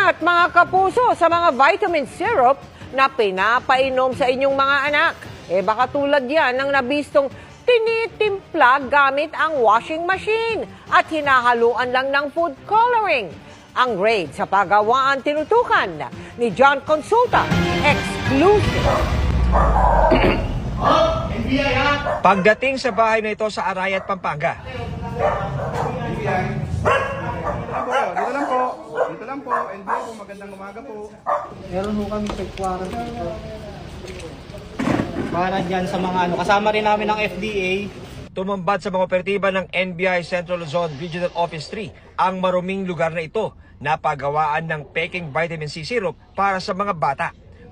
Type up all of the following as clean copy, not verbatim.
Ingat mga kapuso sa mga vitamin syrup na pinapainom sa inyong mga anak. Baka tulad yan ng nabistong tinitimpla gamit ang washing machine at hinahaluan lang ng food coloring. Ang grade sa pagawaan tinutukan ni John Consulta. Exclusive. Pagdating sa bahay na ito sa Arayat, Pampanga. Dito lang po. Dito lang po. NBI po. Magandang umaga po. Meron ho kami pagkuwaran para dyan sa mga kasama rin namin ng FDA. Tumambad sa mga operatiba ng NBI Central Luzon Regional Office 3 ang maruming lugar na ito na paggawaan ng peking vitamin C syrup para sa mga bata.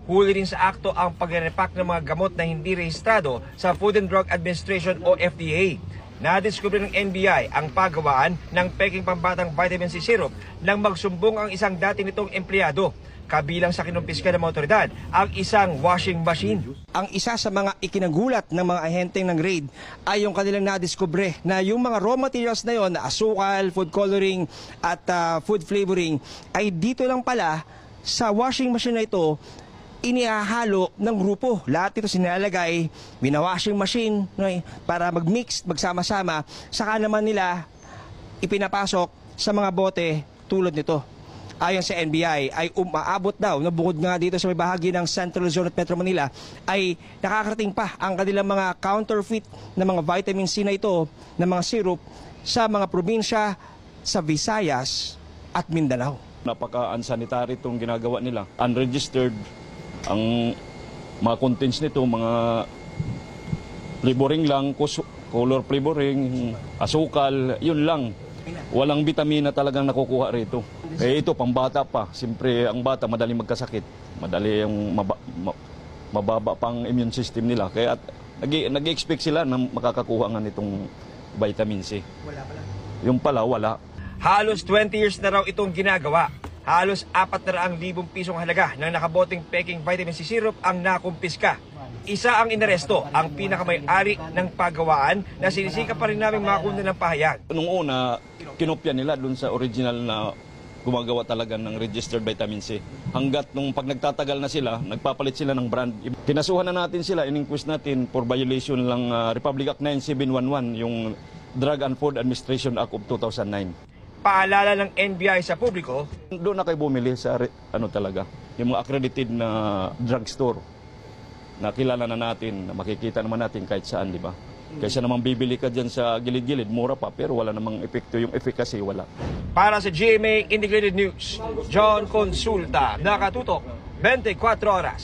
Huli rin sa akto ang pag-repack ng mga gamot na hindi rehistrado sa Food and Drug Administration o FDA. Nadiskubre ng NBI ang paggawaan ng peking pambatang vitamin C syrup nang magsumbong ang isang dati nitong empleyado. Kabilang sa kinumpiska ng mga otoridad ang isang washing machine. Ang isa sa mga ikinagulat ng mga ahenteng ng raid ay yung kanilang nadiskubre na yung mga raw materials na yon, na asukal, food coloring at food flavoring, ay dito lang pala sa washing machine na ito inihahalo ng grupo. Lahat ito sinilalagay, washing machine para mag-mix, magsama-sama, saka naman nila ipinapasok sa mga bote tulad nito. Ayon sa NBI ay umaabot daw na bukod nga dito sa may bahagi ng Central Luzon at Metro Manila ay nakakarating pa ang kanilang mga counterfeit na mga vitamin C na ito na mga syrup sa mga probinsya sa Visayas at Mindanao. Napaka-unsanitary itong ginagawa nila. Unregistered ang mga contents nito, mga flavoring lang, color flavoring, asukal, yun lang. Walang bitamina talagang nakukuha rito. Ito, pambata pa. Siyempre, ang bata madali magkasakit. Madali yung mababa pang immune system nila. Kaya nag-expect sila na makakakuha nga nitong vitamin C. Wala pala. Yung pala, wala. Halos 20 years na raw itong ginagawa. Halos 400,000 pisong halaga ng nakaboteng peking vitamin C syrup ang nakumpiska. Isa ang inaresto, ang pinakamay-ari ng paggawaan na sinisika pa rin namin makakuha ng pahayag. Nung una, kinopya nila dun sa original na gumagawa talaga ng registered vitamin C. Hanggat nung pag nagtatagal na sila, nagpapalit sila ng brand. Kinasuhan na natin sila, in-inquest natin for violation lang Republic Act 9711, yung Drug and Food Administration Act of 2009. Paalala ng NBI sa publiko, doon na kayo bumili sa talaga, yung mga accredited na drugstore na kilala na natin, na makikita naman natin kahit saan, di ba? Kaysa naman bibili ka dyan sa gilid-gilid, mura pa, pero wala namang epekto, yung efficacy wala. Para sa GMA Integrated News, John Consulta, nakatutok 24 oras.